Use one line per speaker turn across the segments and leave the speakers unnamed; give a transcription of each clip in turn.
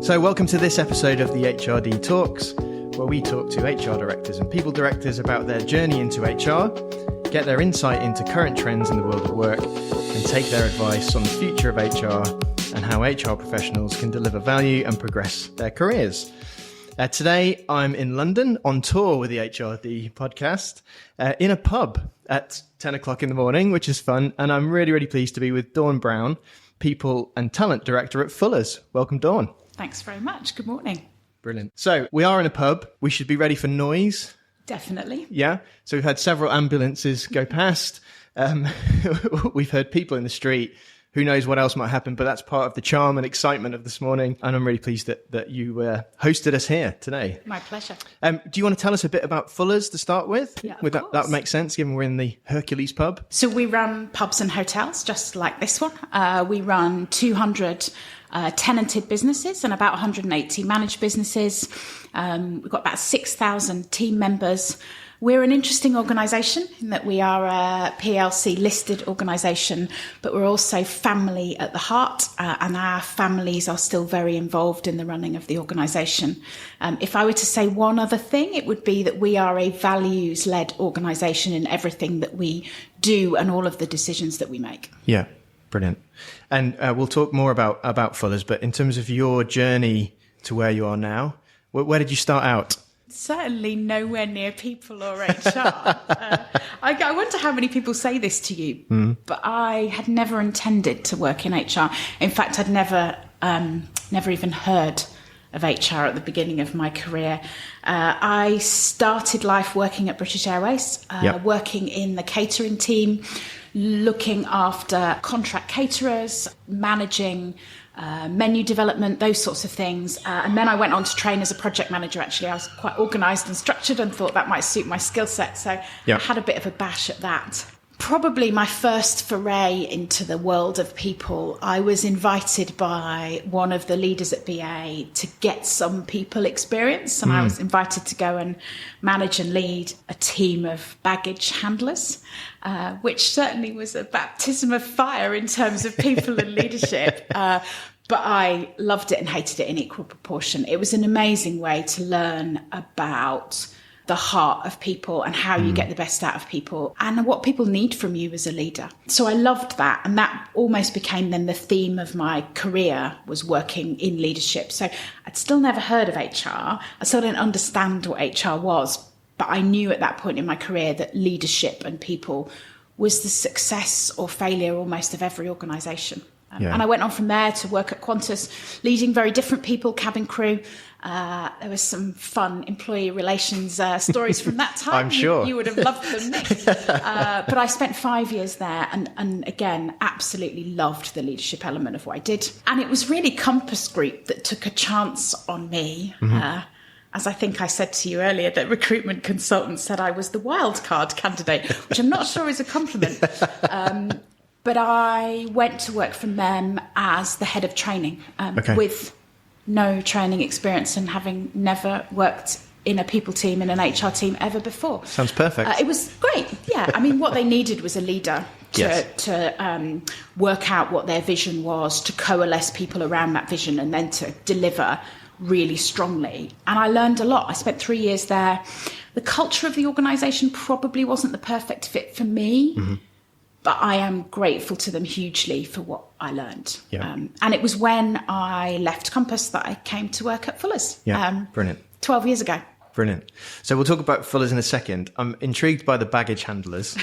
So welcome to this episode of the HRD Talks, where we talk to HR directors and people directors about their journey into HR, get their insight into current trends in the world of work, and take their advice on the future of HR and how HR professionals can deliver value and progress their careers. Today, I'm in London on tour with the HRD podcast in a pub at 10 o'clock in the morning, which is fun. And I'm really pleased to be with Dawn Browne, People and Talent Director at Fuller's. Welcome, Dawn.
Thanks very much. Good morning.
Brilliant. So we are in a pub. We should be ready for noise.
Definitely.
Yeah. So we've had several ambulances go past. We've heard people in the street. Who knows what else might happen, but that's part of the charm and excitement of this morning. And I'm really pleased that you hosted us here today.
My pleasure.
Do you want to tell us a bit about Fuller's to start with?
Yeah,
Would that make sense, given we're in the Hercules pub?
So we run pubs and hotels, just like this one. We run 200 tenanted businesses and about 180 managed businesses. We've got about 6,000 team members. We're an interesting organisation in that we are a PLC listed organisation, but we're also family at the heart, and our families are still very involved in the running of the organisation. If I were to say one other thing, it would be that we are a values-led organisation in everything that we do and all of the decisions that we make.
Yeah, brilliant. And we'll talk more about Fuller's, but in terms of your journey to where you are now, where did you start out?
Certainly nowhere near people or HR. I wonder how many people say this to you, but I had never intended to work in HR. In fact, I'd never even heard of HR at the beginning of my career. I started life working at British Airways, working in the catering team, looking after contract caterers, managing menu development, those sorts of things. And then I went on to train as a project manager. Actually, I was quite organised and structured and thought that might suit my skill set. So I had a bit of a bash at that. Probably my first foray into the world of people, I was invited by one of the leaders at BA to get some people experience. And I was invited to go and manage and lead a team of baggage handlers, which certainly was a baptism of fire in terms of people and leadership. But I loved it and hated it in equal proportion. It was an amazing way to learn about the heart of people and how you get the best out of people and what people need from you as a leader. So I loved that. And that almost became then the theme of my career, was working in leadership. So I'd still never heard of HR. I still didn't understand what HR was, but I knew at that point in my career that leadership and people was the success or failure almost of every organisation. And I went on from there to work at Quantas, leading very different people, cabin crew. There was some fun employee relations stories from that time.
I'm sure.
You would have loved them, Nick. But I spent 5 years there and again, absolutely loved the leadership element of what I did. And it was really Compass Group that took a chance on me. As I think I said to you earlier, that recruitment consultants said I was the wild card candidate, which I'm not sure is a compliment. But I went to work for them as the head of training with no training experience and having never worked in a people team, in an HR team ever before.
Sounds perfect.
It was great. Yeah. I mean, what they needed was a leader to work out what their vision was, to coalesce people around that vision and then to deliver really strongly. And I learned a lot. I spent 3 years there. The culture of the organisation probably wasn't the perfect fit for me. But I am grateful to them hugely for what I learned. And it was when I left Compass that I came to work at Fuller's.
Brilliant.
12 years ago.
Brilliant. So we'll talk about Fuller's in a second. I'm intrigued by the baggage handlers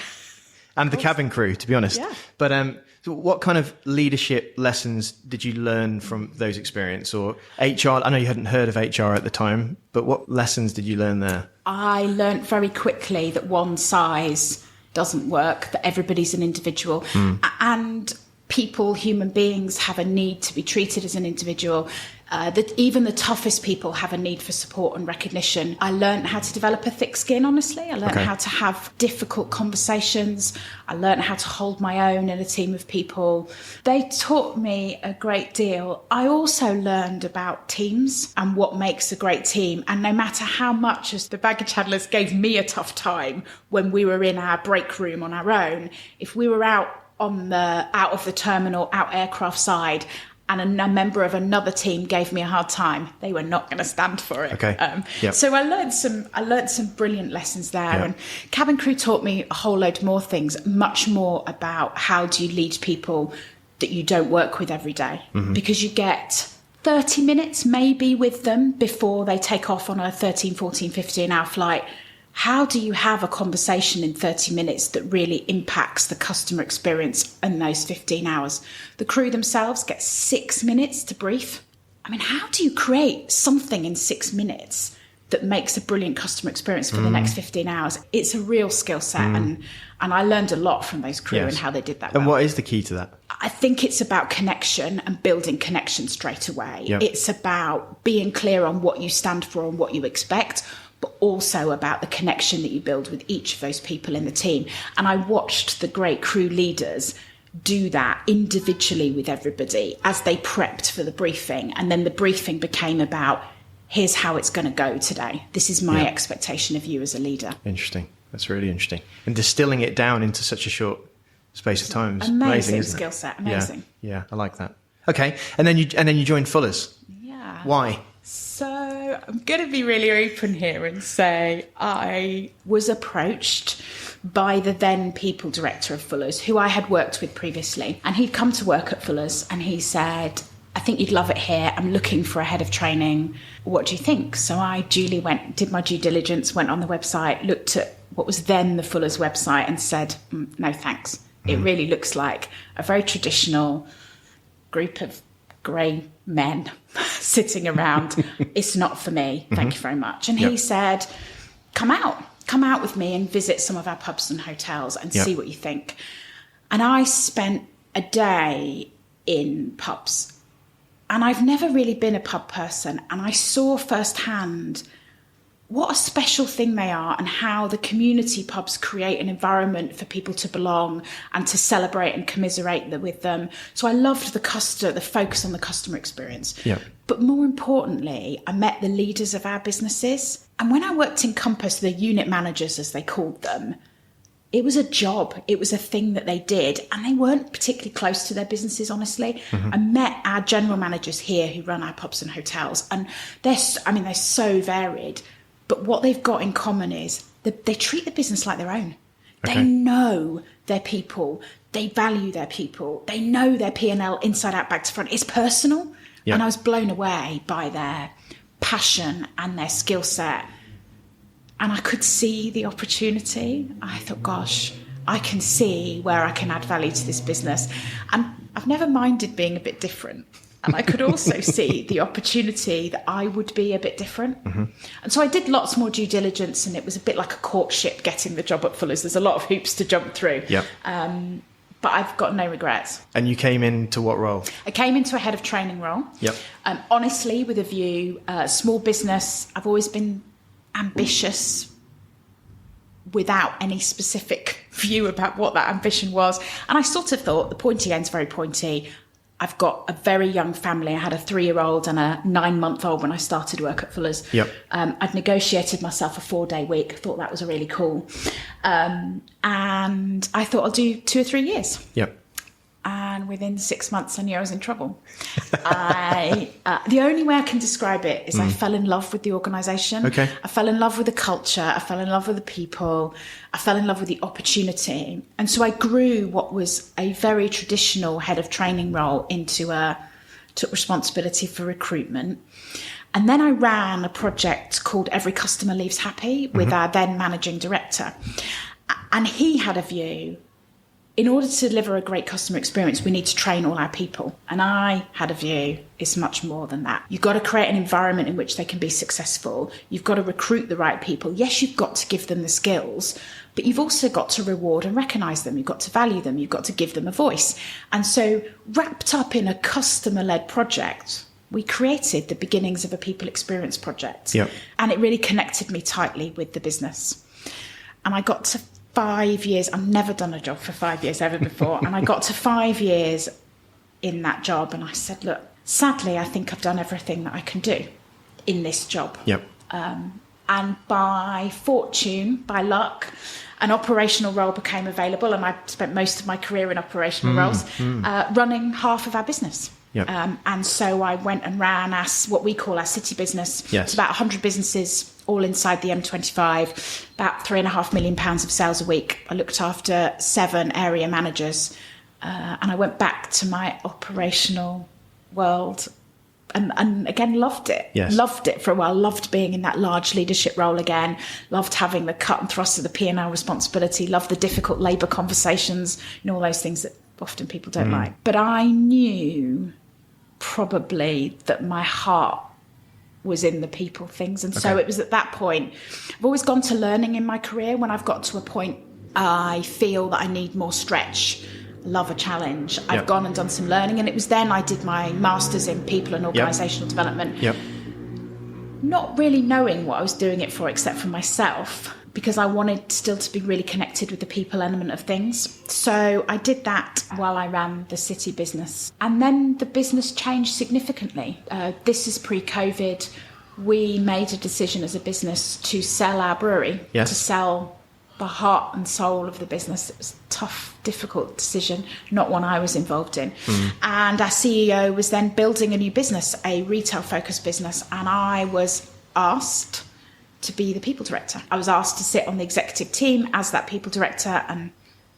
and the cabin crew, to be honest. But so what kind of leadership lessons did you learn from those experiences? Or HR, I know you hadn't heard of HR at the time, but what lessons did you learn there?
I learned very quickly that one size doesn't work, that everybody's an individual, and people, human beings, have a need to be treated as an individual. That even the toughest people have a need for support and recognition. I learned how to develop a thick skin, honestly. I learned how to have difficult conversations. I learned how to hold my own in a team of people. They taught me a great deal. I also learned about teams and what makes a great team. And no matter how much as the baggage handlers gave me a tough time when we were in our break room on our own, if we were out of the terminal, out aircraft side, and a member of another team gave me a hard time, they were not going to stand for it.
Okay.
So I learned some brilliant lessons there.
Yeah.
And cabin crew taught me a whole load more things, much more about how do you lead people that you don't work with every day, because you get 30 minutes maybe with them before they take off on a 13, 14, 15-hour flight. How do you have a conversation in 30 minutes that really impacts the customer experience in those 15 hours? The crew themselves get 6 minutes to brief. I mean, how do you create something in 6 minutes that makes a brilliant customer experience for the next 15 hours? It's a real skill set, and I learned a lot from those crew and how they did that.
And what is the key to that?
I think it's about connection and building connection straight away.
Yep.
It's about being clear on what you stand for and what you expect, but also about the connection that you build with each of those people in the team. And I watched the great crew leaders do that individually with everybody as they prepped for the briefing. And then the briefing became about, here's how it's going to go today. This is my expectation of you as a leader.
Interesting. That's really interesting. And distilling it down into such a short space of time is amazing, isn't it?
Skill set. Amazing.
Yeah, I like that. Okay. And then you joined Fuller's.
Yeah.
Why?
So I'm going to be really open here and say I was approached by the then people director of Fuller's, who I had worked with previously. And he'd come to work at Fuller's and he said, I think you'd love it here. I'm looking for a head of training. What do you think? So I duly did my due diligence, went on the website, looked at what was then the Fuller's website and said, no, thanks. It really looks like a very traditional group of grey men sitting around. It's not for me. Thank you very much. And he said, come out with me and visit some of our pubs and hotels and see what you think. And I spent a day in pubs, and I've never really been a pub person. And I saw firsthand what a special thing they are and how the community pubs create an environment for people to belong and to celebrate and commiserate with them. So I loved the focus on the customer experience.
Yeah.
But more importantly, I met the leaders of our businesses. And when I worked in Compass, the unit managers, as they called them, it was a job. It was a thing that they did. And they weren't particularly close to their businesses, honestly. I met our general managers here who run our pubs and hotels. And they're so varied. But what they've got in common is that they treat the business like their own. Okay. They know their people. They value their people. They know their P&L inside out, back to front. It's personal. Yep. And I was blown away by their passion and their skill set. And I could see the opportunity. I thought, gosh, I can see where I can add value to this business. And I've never minded being a bit different. And I could also see the opportunity that I would be a bit different. And so I did lots more due diligence, and it was a bit like a courtship getting the job at Fuller's. There's a lot of hoops to jump through.
Yep.
But I've got no regrets.
And you came into what role?
I came into a head of training role.
Yep.
Honestly, with a view, small business, I've always been ambitious without any specific view about what that ambition was. And I sort of thought the pointy end's very pointy. I've got a very young family. I had a 3-year-old and a 9-month-old when I started work at Fuller's.
Yep.
I'd negotiated myself a 4-day week. I thought that was really cool. And I thought I'll do 2 or 3 years.
Yep.
And within 6 months, I knew I was in trouble. The only way I can describe it is I fell in love with the organisation.
Okay.
I fell in love with the culture. I fell in love with the people. I fell in love with the opportunity. And so I grew what was a very traditional head of training role into took responsibility for recruitment. And then I ran a project called Every Customer Leaves Happy with our then managing director. And he had a view. In order to deliver a great customer experience, we need to train all our people. And I had a view, it's much more than that. You've got to create an environment in which they can be successful. You've got to recruit the right people. Yes, you've got to give them the skills, but you've also got to reward and recognise them. You've got to value them. You've got to give them a voice. And so wrapped up in a customer-led project, we created the beginnings of a people experience project.
Yep.
And it really connected me tightly with the business. And I got to 5 years. I've never done a job for 5 years ever before. And I got to 5 years in that job. And I said, look, sadly, I think I've done everything that I can do in this job.
Yep.
And by fortune, by luck, an operational role became available. And I spent most of my career in operational roles, running half of our business.
Yeah.
And so I went and ran what we call our city business.
Yes.
It's about 100 businesses all inside the M25, about £3.5 million of sales a week. I looked after 7 area managers, and I went back to my operational world and again loved it.
Yes.
Loved it for a while. Loved being in that large leadership role again. Loved having the cut and thrust of the P&L responsibility. Loved the difficult labour conversations, all those things that often people don't like. But I knew probably that my heart was in the people things. And so it was at that point, I've always gone to learning in my career. When I've got to a point I feel that I need more stretch, love a challenge, I've gone and done some learning. And it was then I did my master's in people and organisational development, not really knowing what I was doing it for except for myself, because I wanted still to be really connected with the people element of things. So I did that while I ran the city business. And then the business changed significantly. This is pre-COVID. We made a decision as a business to sell our brewery, to sell the heart and soul of the business. It was a tough, difficult decision, not one I was involved in. And our CEO was then building a new business, a retail-focused business, and I was asked to be the people director. I was asked to sit on the executive team as that people director, and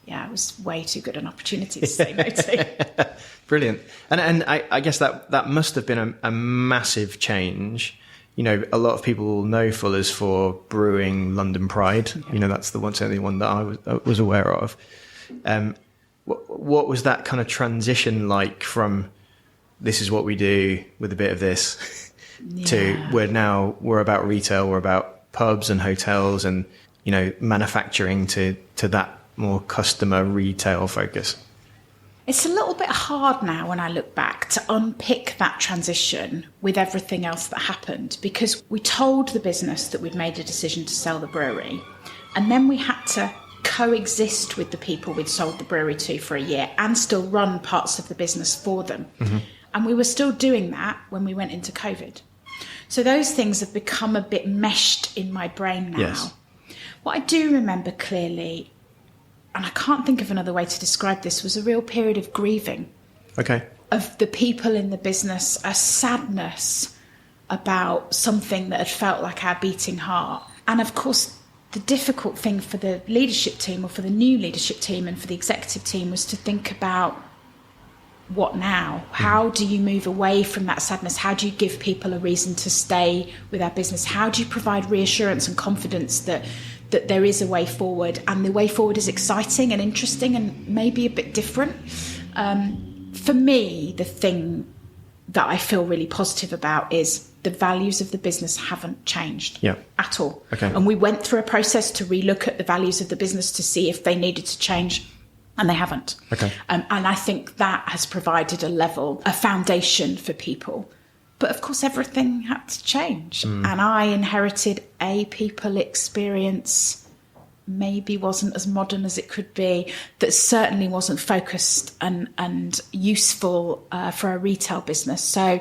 it was way too good an opportunity to say no to.
Brilliant. And I guess that must have been a massive change. A lot of people know Fuller's for brewing London Pride. That's the only one that I was aware of. What was that kind of transition like from this is what we do with a bit of this to we're about retail, we're about pubs and hotels and manufacturing to that more customer retail focus?
It's a little bit hard now when I look back to unpick that transition with everything else that happened, because we told the business that we'd made a decision to sell the brewery, and then we had to coexist with the people we'd sold the brewery to for a year and still run parts of the business for them. And we were still doing that when we went into COVID. So those things have become a bit meshed in my brain now.
Yes.
What I do remember clearly, and I can't think of another way to describe this, was a real period of grieving. Of the people in the business, a sadness about something that had felt like our beating heart. And of course, the difficult thing for the leadership team, or for the new leadership team and for the executive team, was to think about what now? How do you move away from that sadness? How do you give people a reason to stay with our business? How do you provide reassurance and confidence that there is a way forward, and the way forward is exciting and interesting and maybe a bit different? For me, the thing that I feel really positive about is the values of the business haven't changed at all. And we went through a process to relook at the values of the business to see if they needed to change, and they haven't. And I think that has provided a foundation for people. But of course, everything had to change. And I inherited a people experience, maybe wasn't as modern as it could be, that certainly wasn't focused and useful for a retail business. So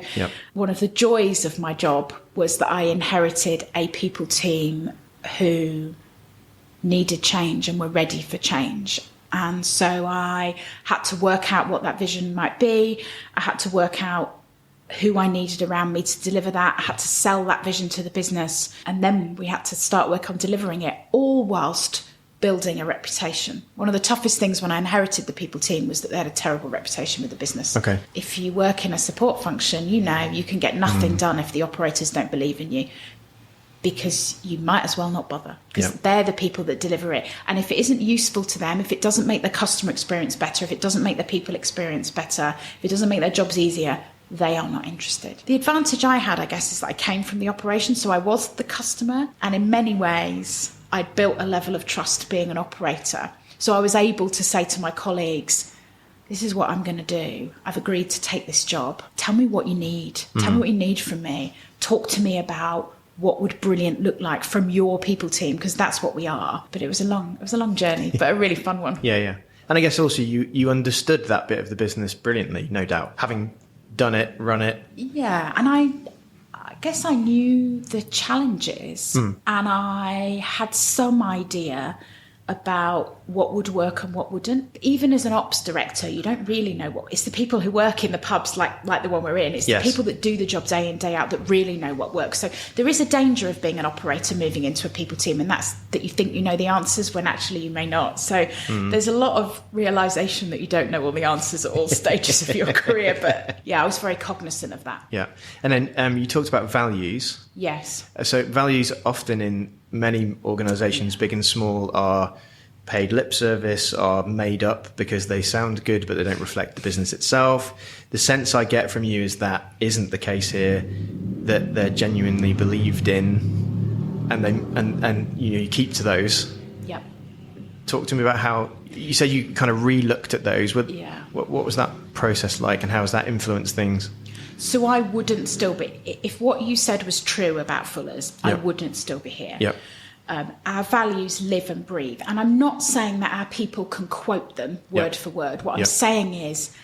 one of the joys of my job was that I inherited a people team who needed change and were ready for change. And so I had to work out what that vision might be. I had to work out who I needed around me to deliver that. I had to sell that vision to the business. And then we had to start work on delivering it, all whilst building a reputation. One of the toughest things when I inherited the people team was that they had a terrible reputation with the business. If you work in a support function, you can get nothing done if the operators don't believe in you, because you might as well not bother, because they're the people that deliver it. And if it isn't useful to them, if it doesn't make the customer experience better, if it doesn't make the people experience better, if it doesn't make their jobs easier, they are not interested. The advantage I had, I guess, is that I came from the operation, so I was the customer, and in many ways I'd built a level of trust being an operator. So I was able to say to my colleagues, this is what I'm going to do. I've agreed to take this job. Tell me what you need. Tell me what you need from me. Talk to me about what would brilliant look like from your people team, because that's what we are. But it was a long journey, but a really fun one.
And I guess also you understood that bit of the business brilliantly, no doubt, having done it, run it. And I guess I knew the challenges, and I had some idea
about what would work and what wouldn't. Even as an ops director, you don't really know what. It's the people who work in the pubs like the one we're in. It's the people that do the job day in, day out that really know what works. So there is a danger of being an operator moving into a people team, and that's that you think you know the answers when actually you may not. So there's a lot of realisation that you don't know all the answers at all stages of your career. But yeah, I was very cognizant of that.
Yeah. And then you talked about values.
Yes.
So values often in many organisations, big and small, are paid lip service, are made up because they sound good, but they don't reflect the business itself. The sense I get from you is that isn't the case here, that they're genuinely believed in, and you keep to those.
Yep.
Talk to me about how you said you kind of re-looked at those. What was that process like, and how has that influenced things?
So I wouldn't still be, if what you said was true about Fuller's, I wouldn't still be here.
Yep.
Our values live and breathe. And I'm not saying that our people can quote them word for word. What I'm saying is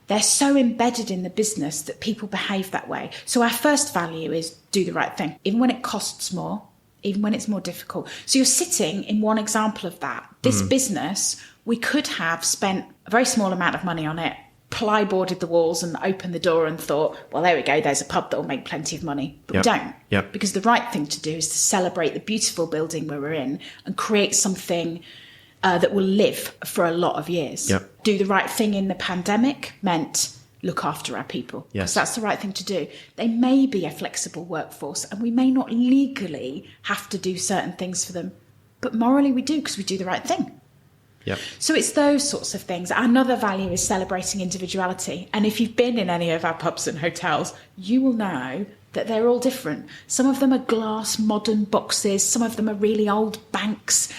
they're so embedded in the business that people behave that way. So our first value is do the right thing, even when it costs more, even when it's more difficult. So you're sitting in one example of that. This business, we could have spent a very small amount of money on it, plyboarded the walls and opened the door and thought, well, there we go, there's a pub that will make plenty of money. But we don't. Yep. Because the right thing to do is to celebrate the beautiful building where we're in and create something that will live for a lot of years.
Yep.
Do the right thing in the pandemic meant look after our people.
Yes.
Because that's the right thing to do. They may be a flexible workforce and we may not legally have to do certain things for them, but morally we do because we do the right thing.
Yep.
So it's those sorts of things. Another value is celebrating individuality. And if you've been in any of our pubs and hotels, you will know that they're all different. Some of them are glass modern boxes. Some of them are really old banks.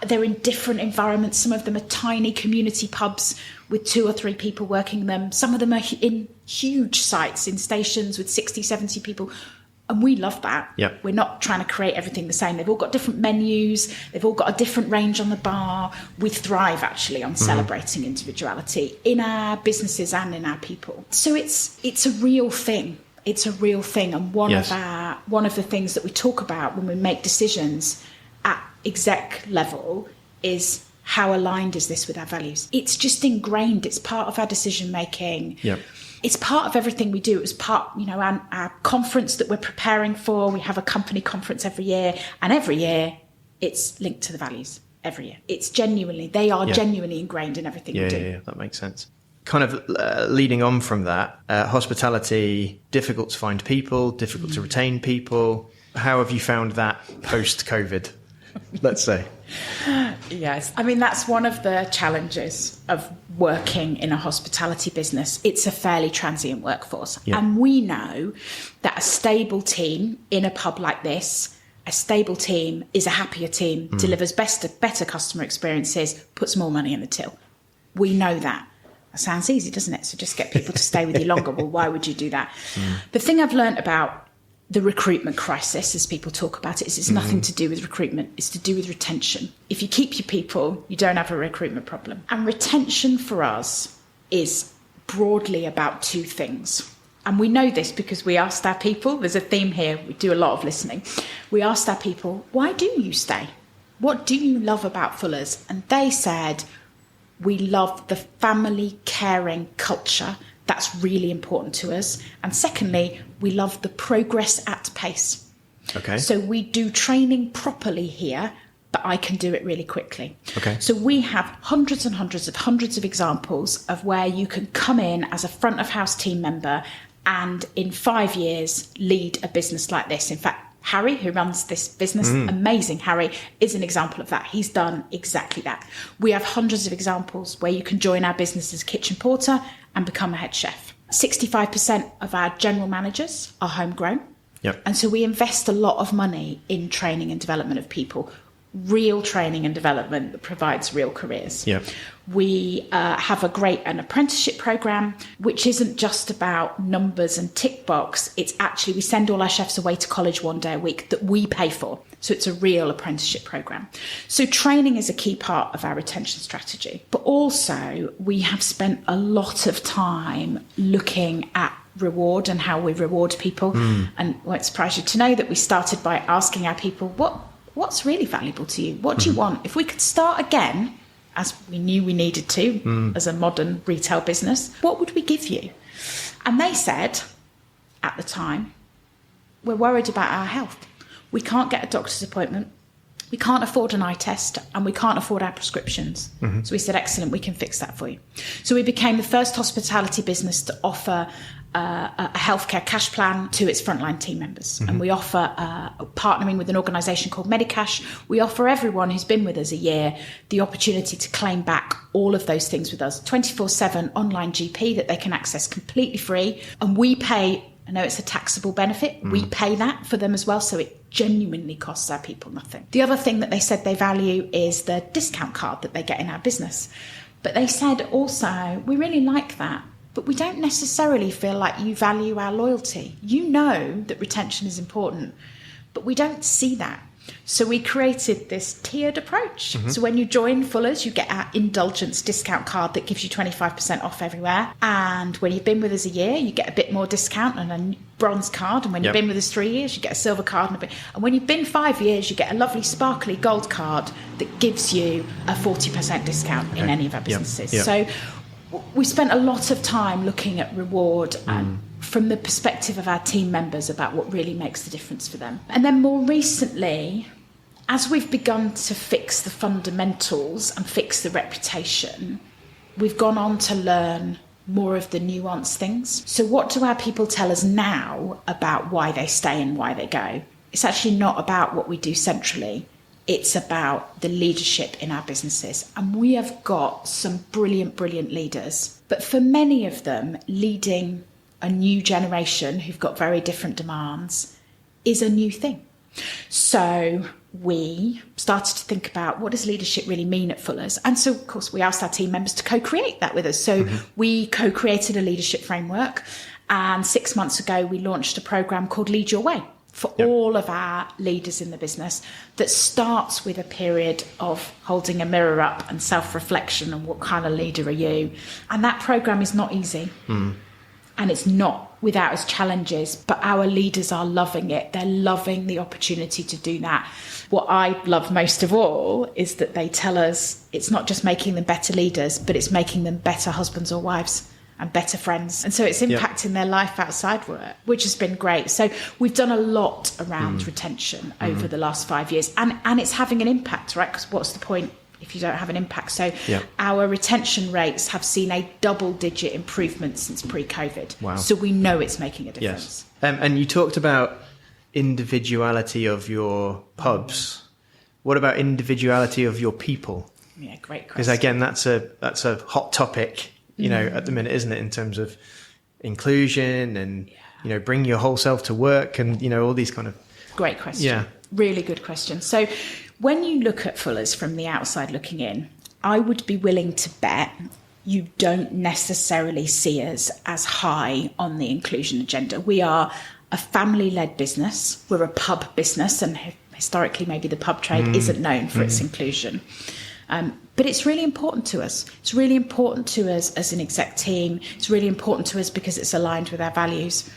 They're in different environments. Some of them are tiny community pubs with 2 or 3 people working in them. Some of them are in huge sites in stations with 60, 70 people. And we love that.
Yep.
We're not trying to create everything the same. They've all got different menus. They've all got a different range on the bar. We thrive actually on celebrating individuality in our businesses and in our people. So it's a real thing. It's a real thing. And one of the things that we talk about when we make decisions at exec level is how aligned is this with our values? It's just ingrained. It's part of our decision making.
Yep.
It's part of everything we do. It was part, our conference that we're preparing for. We have a company conference every year, and every year it's linked to the values. Every year, they are genuinely ingrained in everything we do.
Yeah, that makes sense. Kind of leading on from that, hospitality, difficult to find people, difficult to retain people. How have you found that post-COVID? Let's say.
Yes. I mean, that's one of the challenges of working in a hospitality business. It's a fairly transient workforce. Yeah. And we know that a stable team in a pub like this, a stable team is a happier team, delivers better customer experiences, puts more money in the till. We know that. That sounds easy, doesn't it? So just get people to stay with you longer. Well, why would you do that? The thing I've learned about the recruitment crisis, as people talk about it, is it's nothing to do with recruitment. It's to do with retention. If you keep your people, you don't have a recruitment problem. And retention for us is broadly about 2 things. And we know this because we asked our people, there's a theme here, we do a lot of listening. We asked our people, why do you stay? What do you love about Fuller's? And they said, we love the family caring culture. That's really important to us. And secondly, we love the progress at pace.
Okay.
So we do training properly here, but I can do it really quickly.
Okay.
So we have hundreds of examples of where you can come in as a front of house team member and in 5 years lead a business like this. In fact, Harry, who runs this business, amazing Harry, is an example of that. He's done exactly that. We have hundreds of examples where you can join our business as kitchen porter and become a head chef. 65% of our general managers are homegrown.
Yep.
And so we invest a lot of money in training and development of people, real training and development that provides real careers.
Yep.
We have an apprenticeship program, which isn't just about numbers and tick box. It's actually, we send all our chefs away to college 1 day a week that we pay for. So it's a real apprenticeship program. So training is a key part of our retention strategy. But also we have spent a lot of time looking at reward and how we reward people. And it won't surprise you to know that we started by asking our people, what what's really valuable to you? What do you want? If we could start again, as we knew we needed to, as a modern retail business, what would we give you? And they said, at the time, we're worried about our health. We can't get a doctor's appointment. We can't afford an eye test, and we can't afford our prescriptions. So we said, excellent, we can fix that for you. So we became the first hospitality business to offer a healthcare cash plan to its frontline team members. And we offer, partnering with an organisation called Medicash, we offer everyone who's been with us a year the opportunity to claim back all of those things with us. 24/7 online GP that they can access completely free. And we pay, I know it's a taxable benefit, we pay that for them as well, so it genuinely costs our people nothing. The other thing that they said they value is the discount card that they get in our business. But they said also, we really like that, but we don't necessarily feel like you value our loyalty. You know that retention is important, but we don't see that. So we created this tiered approach. So when you join Fuller's, you get our indulgence discount card that gives you 25% off everywhere. And when you've been with us a year, you get a bit more discount and a bronze card. And when you've been with us 3 years, you get a silver card. And when you've been 5 years, you get a lovely sparkly gold card that gives you a 40% discount in any of our businesses. So we spent a lot of time looking at reward and from the perspective of our team members about what really makes the difference for them. And then more recently, as we've begun to fix the fundamentals and fix the reputation, we've gone on to learn more of the nuanced things. So what do our people tell us now about why they stay and why they go? It's actually not about what we do centrally. It's about the leadership in our businesses. And we have got some brilliant, brilliant leaders. But for many of them, leading a new generation who've got very different demands is a new thing. So we started to think about, what does leadership really mean at Fuller's? And so, of course, we asked our team members to co-create that with us. So we co-created a leadership framework. And 6 months ago, we launched a program called Lead Your Way for all of our leaders in the business, that starts with a period of holding a mirror up and self-reflection and what kind of leader are you? And that program is not easy. And it's not without its challenges, but our leaders are loving it. They're loving the opportunity to do that. What I love most of all is that they tell us it's not just making them better leaders, but it's making them better husbands or wives and better friends. And so it's impacting their life outside work, which has been great. So we've done a lot around retention over the last 5 years, and it's having an impact, right? Because what's the point if you don't have an impact? So our retention rates have seen a double-digit improvement since pre-COVID.
Wow.
So we know it's making a difference.
Yes. And you talked about individuality of your pubs. What about individuality of your people?
Yeah, great question.
Because again, that's a hot topic, you know, at the minute, isn't it, in terms of inclusion and, you know, bring your whole self to work and, you know, all these kind of...
Great question.
Yeah.
Really good question. So when you look at Fuller's from the outside looking in, I would be willing to bet you don't necessarily see us as high on the inclusion agenda. We are a family-led business. We're a pub business, and historically maybe the pub trade isn't known for its inclusion. But it's really important to us. It's really important to us as an exec team. It's really important to us because it's aligned with our values.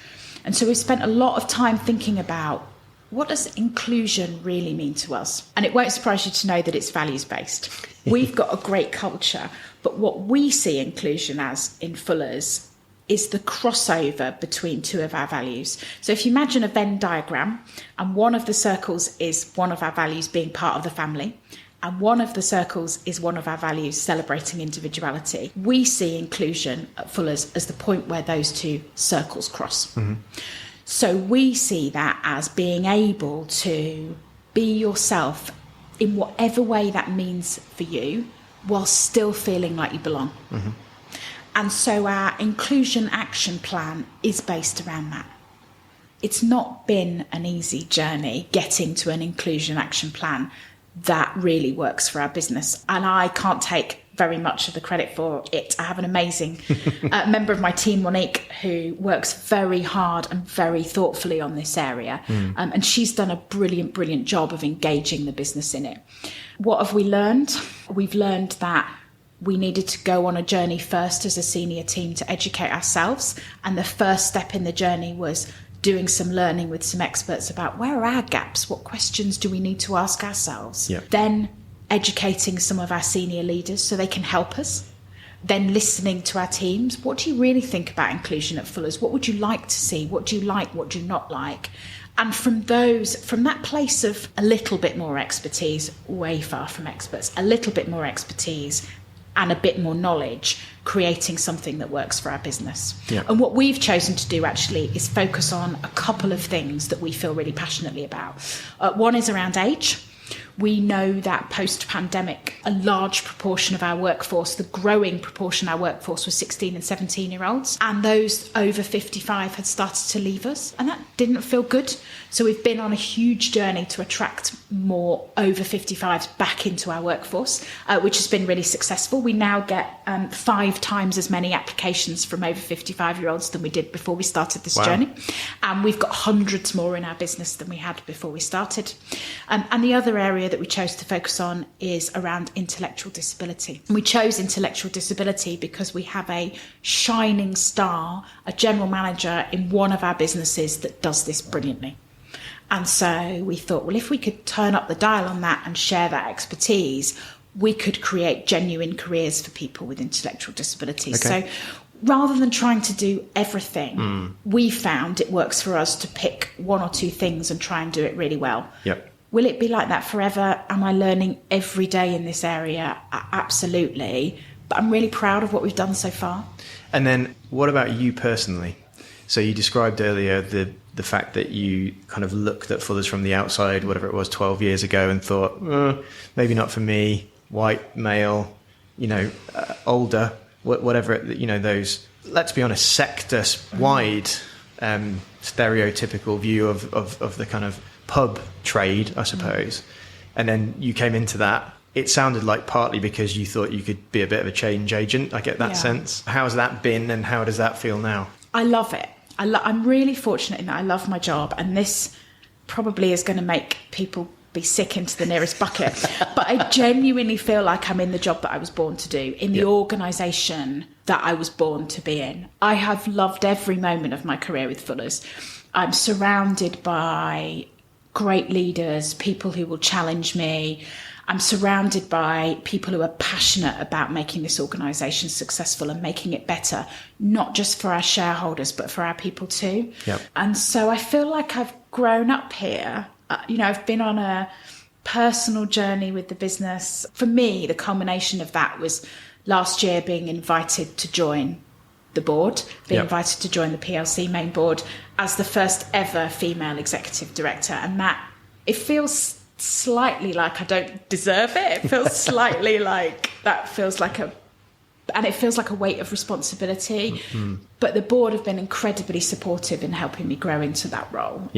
And so we spent a lot of time thinking about, what does inclusion really mean to us? And it won't surprise you to know that it's values-based. We've got a great culture, but what we see inclusion as in Fuller's is the crossover between two of our values. So if you imagine a Venn diagram, and one of the circles is one of our values being part of the family, and one of the circles is one of our values celebrating individuality, we see inclusion at Fuller's as the point where those two circles cross. So we see that as being able to be yourself in whatever way that means for you, while still feeling like you belong. And so our inclusion action plan is based around that. It's not been an easy journey getting to an inclusion action plan that really works for our business. And I can't take very much of the credit for it. I have an amazing member of my team, Monique, who works very hard and very thoughtfully on this area. And she's done a brilliant, brilliant job of engaging the business in it. What have we learned? We've learned that we needed to go on a journey first as a senior team to educate ourselves. And the first step in the journey was doing some learning with some experts about where are our gaps, what questions do we need to ask ourselves, then educating some of our senior leaders so they can help us, then listening to our teams. What do you really think about inclusion at Fuller's? What would you like to see? What do you like? What do you not like? And from that place of a little bit more expertise, way far from experts, a little bit more expertise and a bit more knowledge, creating something that works for our business. And what we've chosen to do actually is focus on a couple of things that we feel really passionately about. One is around age. We know that post-pandemic, a large proportion of our workforce, the growing proportion of our workforce was 16 and 17-year-olds. And those over 55 had started to leave us. And that didn't feel good. So we've been on a huge journey to attract more over 55s back into our workforce, which has been really successful. We now get 5 times as many applications from over 55-year-olds than we did before we started this journey. And we've got hundreds more in our business than we had before we started. And the other area that we chose to focus on is around intellectual disability. And we chose intellectual disability because we have a shining star, a general manager in one of our businesses that does this brilliantly. And so we thought, well, if we could turn up the dial on that and share that expertise, we could create genuine careers for people with intellectual disabilities. So rather than trying to do everything, we found it works for us to pick 1 or 2 things and try and do it really well. Will it be like that forever? Am I learning every day in this area? Absolutely. But I'm really proud of what we've done so far.
And then what about you personally? So you described earlier the fact that you kind of looked at Fuller's from the outside, whatever it was, 12 years ago, and thought, maybe not for me, white, male, older, whatever, those, let's be honest, sector-wide stereotypical view of the kind of pub trade, I suppose. And then you came into that. It sounded like partly because you thought you could be a bit of a change agent. I get that sense. How's that been and how does that feel now?
I love it. I'm really fortunate in that I love my job, and this probably is going to make people be sick into the nearest bucket. But I genuinely feel like I'm in the job that I was born to do, in the organisation that I was born to be in. I have loved every moment of my career with Fuller's. I'm surrounded by great leaders, people who will challenge me. I'm surrounded by people who are passionate about making this organisation successful and making it better, not just for our shareholders, but for our people too. And so I feel like I've grown up here. I've been on a personal journey with the business. For me, the culmination of that was last year being invited to join the board, invited to join the PLC main board as the first ever female executive director. And that, it feels slightly like I don't deserve it. It feels slightly like that feels like and it feels like a weight of responsibility. But the board have been incredibly supportive in helping me grow into that role.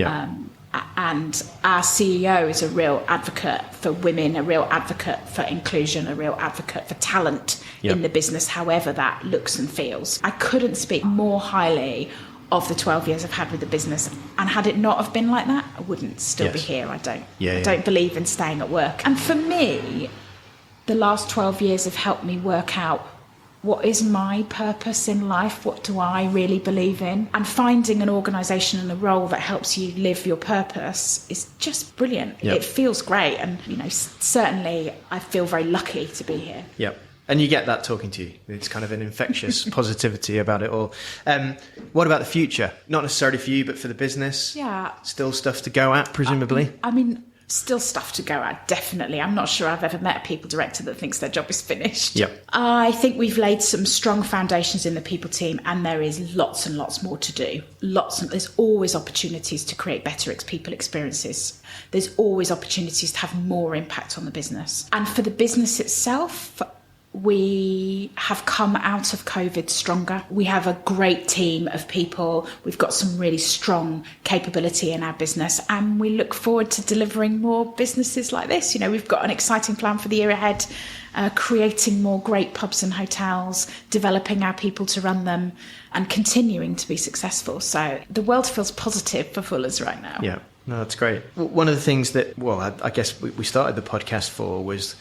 And our CEO is a real advocate for women, a real advocate for inclusion, a real advocate for talent in the business, however that looks and feels. I couldn't speak more highly of the 12 years I've had with the business, and had it not have been like that, I wouldn't still be here. I don't believe in staying at work. And for me, the last 12 years have helped me work out what is my purpose in life, what do I really believe in, and finding an organisation and a role that helps you live your purpose is just brilliant. It feels great, and certainly I feel very lucky to be here.
And you get that talking to you. It's kind of an infectious positivity about it all. What about the future? Not necessarily for you, but for the business? Still stuff to go at, presumably?
I mean, still stuff to go at, definitely. I'm not sure I've ever met a people director that thinks their job is finished. I think we've laid some strong foundations in the people team, and there is lots and lots more to do. There's always opportunities to create better people experiences. There's always opportunities to have more impact on the business. And for the business itself, we have come out of COVID stronger. We have a great team of people. We've got some really strong capability in our business, and we look forward to delivering more businesses like this. We've got an exciting plan for the year ahead, creating more great pubs and hotels, developing our people to run them, and continuing to be successful. So the world feels positive for Fuller's right now.
No, that's great. One of the things that, I guess we started the podcast for was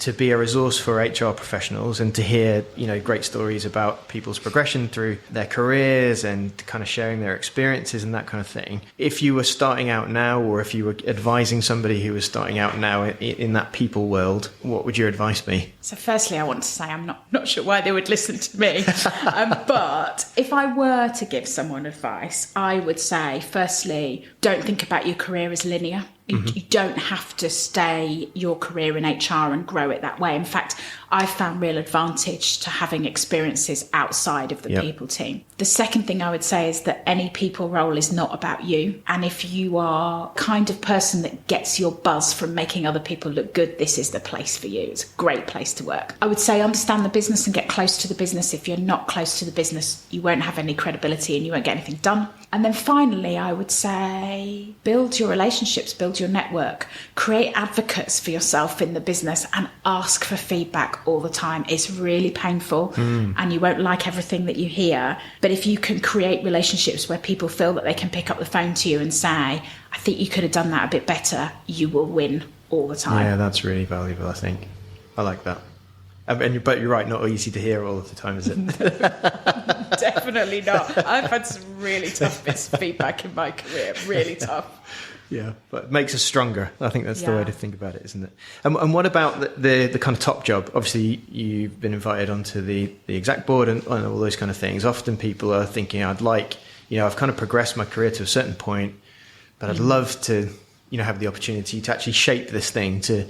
to be a resource for HR professionals and to hear, great stories about people's progression through their careers and kind of sharing their experiences and that kind of thing. If you were starting out now, or if you were advising somebody who was starting out now in that people world, what would your advice be?
So firstly, I want to say I'm not sure why they would listen to me. But if I were to give someone advice, I would say, firstly, don't think about your career as linear. You don't have to stay your career in HR and grow it that way. In fact, I've found real advantage to having experiences outside of the people team. The second thing I would say is that any people role is not about you. And if you are kind of person that gets your buzz from making other people look good, this is the place for you. It's a great place to work. I would say understand the business and get close to the business. If you're not close to the business, you won't have any credibility and you won't get anything done. And then finally, I would say build your relationships, build your network, create advocates for yourself in the business and ask for feedback all the time. It's really painful and you won't like everything that you hear. But if you can create relationships where people feel that they can pick up the phone to you and say, I think you could have done that a bit better, you will win all the time.
Yeah, that's really valuable, I think. I like that. But you're right, not easy to hear all of the time, is it?
Definitely not. I've had some really tough bits of feedback in my career, really tough.
Yeah, but it makes us stronger. I think that's the way to think about it, isn't it? And what about the kind of top job? Obviously, you've been invited onto the exec board and all those kind of things. Often people are thinking, I've kind of progressed my career to a certain point, but I'd love to, have the opportunity to actually shape this thing, to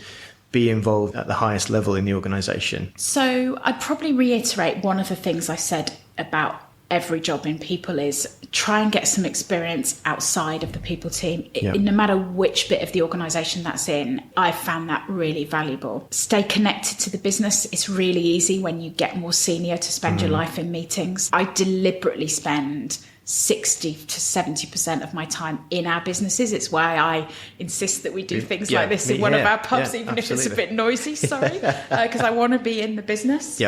be involved at the highest level in the organisation.
So I'd probably reiterate one of the things I said about every job in people is try and get some experience outside of the people team. No matter which bit of the organisation that's in, I've found that really valuable. Stay connected to the business. It's really easy when you get more senior to spend your life in meetings. I deliberately spend 60 to 70% of my time in our businesses. It's why I insist that we do things like this in one of our pubs, even if it's a bit noisy, because I want to be in the business.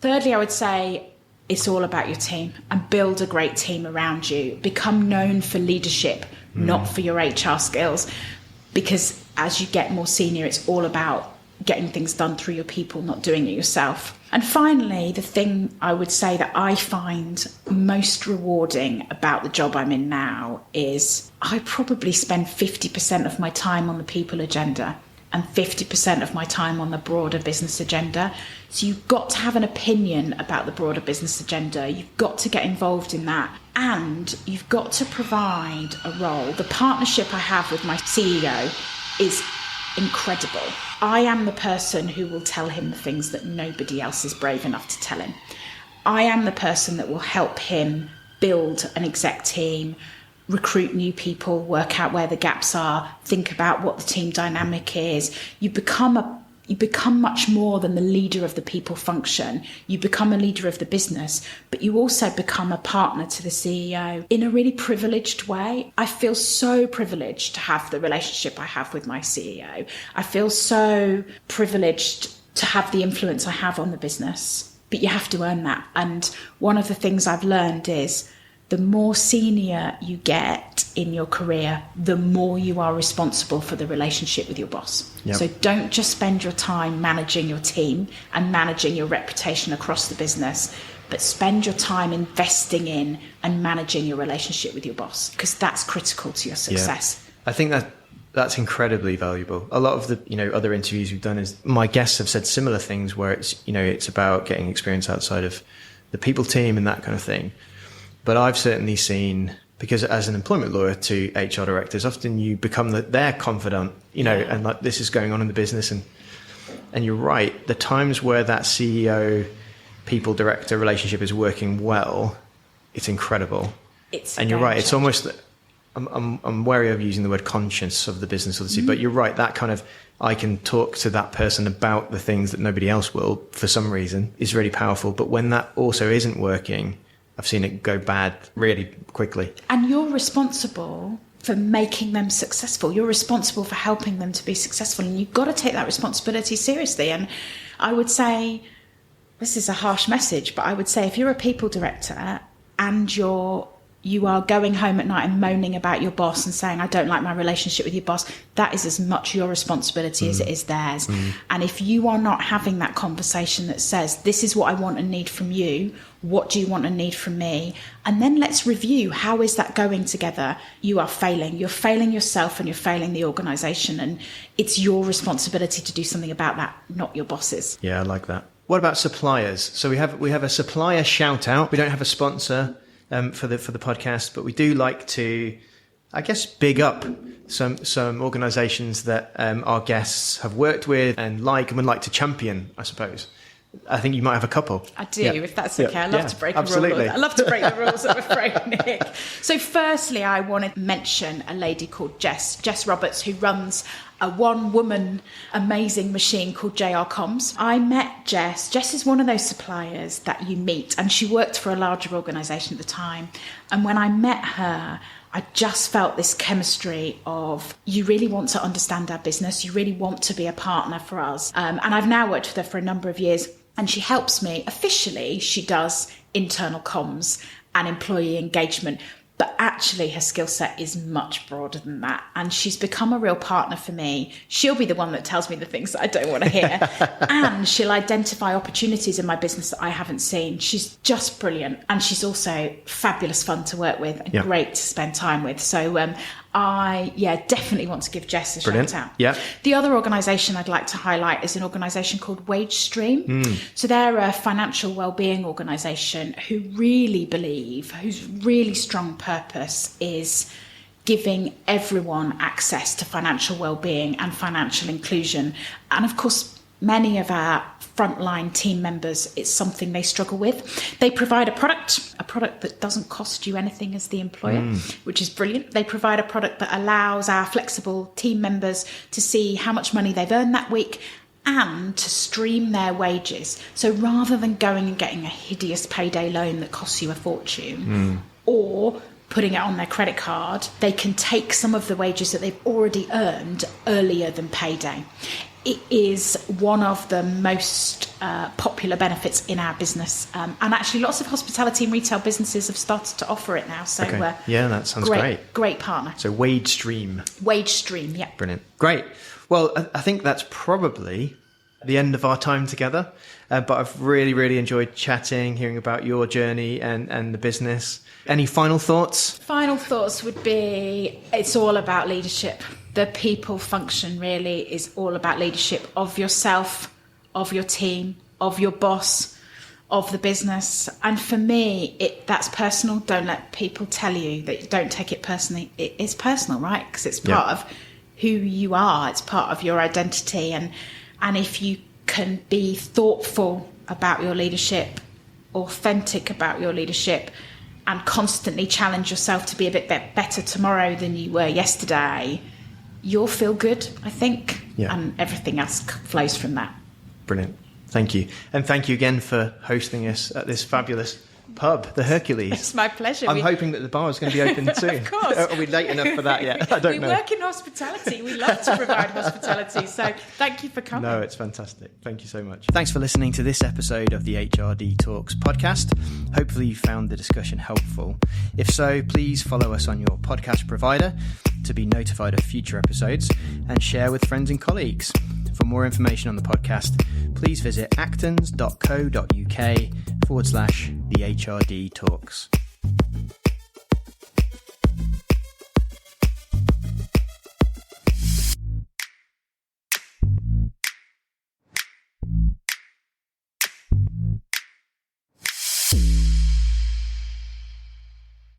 Thirdly, I would say it's all about your team and build a great team around you. Become known for leadership, not for your HR skills, because as you get more senior, it's all about getting things done through your people, not doing it yourself. And finally, the thing I would say that I find most rewarding about the job I'm in now is I probably spend 50% of my time on the people agenda and 50% of my time on the broader business agenda. So you've got to have an opinion about the broader business agenda. You've got to get involved in that. And you've got to provide a role. The partnership I have with my CEO is incredible. I am the person who will tell him the things that nobody else is brave enough to tell him. I am the person that will help him build an exec team, recruit new people, work out where the gaps are, think about what the team dynamic is. You become much more than the leader of the people function. You become a leader of the business, but you also become a partner to the CEO in a really privileged way. I feel so privileged to have the relationship I have with my CEO. I feel so privileged to have the influence I have on the business, but you have to earn that. And one of the things I've learned is the more senior you get in your career, the more you are responsible for the relationship with your boss. So don't just spend your time managing your team and managing your reputation across the business, but spend your time investing in and managing your relationship with your boss, because that's critical to your success.
I think that's incredibly valuable. A lot of the other interviews we've done is my guests have said similar things where it's about getting experience outside of the people team and that kind of thing. But I've certainly seen, because as an employment lawyer to HR directors, often you become their confidant, and like this is going on in the business. And you're right, the times where that CEO people director relationship is working well, it's incredible. And you're right, it's almost, I'm wary of using the word conscience of the business or the CEO, but you're right, that kind of, I can talk to that person about the things that nobody else will for some reason is really powerful. But when that also isn't working, I've seen it go bad really quickly.
And you're responsible for making them successful. You're responsible for helping them to be successful. And you've got to take that responsibility seriously. And I would say, this is a harsh message, but I would say if you're a people director and you're you are going home at night and moaning about your boss and saying, I don't like my relationship with your boss, that is as much your responsibility as it is theirs. And if you are not having that conversation that says, this is what I want and need from you, what do you want and need from me? And then let's review, how is that going together? You are failing. You're failing yourself and you're failing the organisation. And it's your responsibility to do something about that, not your boss's.
Yeah, I like that. What about suppliers? So we have a supplier shout out. We don't have a sponsor for the podcast, but we do like to, I guess, big up some organisations that our guests have worked with and would like to champion, I suppose. I think you might have a couple.
I do, if that's okay. I love to break a rule. I love to break the rules, I'm afraid, Nick. So firstly, I want to mention a lady called Jess Roberts, who runs a one-woman amazing machine called JR Comms. I met Jess. Jess is one of those suppliers that you meet, and she worked for a larger organisation at the time. And when I met her, I just felt this chemistry of, you really want to understand our business, you really want to be a partner for us. And I've now worked with her for a number of years, and she helps me. Officially, she does internal comms and employee engagement, but actually her skill set is much broader than that. And she's become a real partner for me. She'll be the one that tells me the things that I don't want to hear. And she'll identify opportunities in my business that I haven't seen. She's just brilliant. And she's also fabulous fun to work with and great to spend time with. So I definitely want to give Jess a shout out.
Yeah.
The other organisation I'd like to highlight is an organisation called WageStream. So they're a financial wellbeing organisation who really believe, whose really strong purpose is giving everyone access to financial wellbeing and financial inclusion. And of course, many of our frontline team members, it's something they struggle with. They provide a product that doesn't cost you anything as the employer, which is brilliant. They provide a product that allows our flexible team members to see how much money they've earned that week and to stream their wages. So rather than going and getting a hideous payday loan that costs you a fortune or putting it on their credit card, they can take some of the wages that they've already earned earlier than payday. It is one of the most popular benefits in our business. And actually lots of hospitality and retail businesses have started to offer it now. So
that sounds great.
Great partner.
So WageStream,
yeah.
Brilliant. Great. Well, I think that's probably the end of our time together. But I've really, really enjoyed chatting, hearing about your journey and the business. Any final thoughts? Final
thoughts would be, it's all about leadership. The people function really is all about leadership of yourself, of your team, of your boss, of the business. And for me, that's personal. Don't let people tell you that you don't take it personally. It is personal, right? Because it's part of who you are. It's part of your identity. And if you can be thoughtful about your leadership, authentic about your leadership, and constantly challenge yourself to be a bit better tomorrow than you were yesterday, you'll feel good, I think, and everything else flows from that.
Brilliant. Thank you. And thank you again for hosting us at this fabulous pub, the Hercules.
It's my pleasure.
I'm hoping that the bar is going to be open soon.
Of course.
Are we late enough for that yet? I don't know.
We work in hospitality. We love to provide hospitality. So thank you for coming.
No, it's fantastic. Thank you so much. Thanks for listening to this episode of the HRD Talks podcast. Hopefully you found the discussion helpful. If so, please follow us on your podcast provider to be notified of future episodes and share with friends and colleagues. For more information on the podcast, please visit actons.co.uk/the HRD Talks.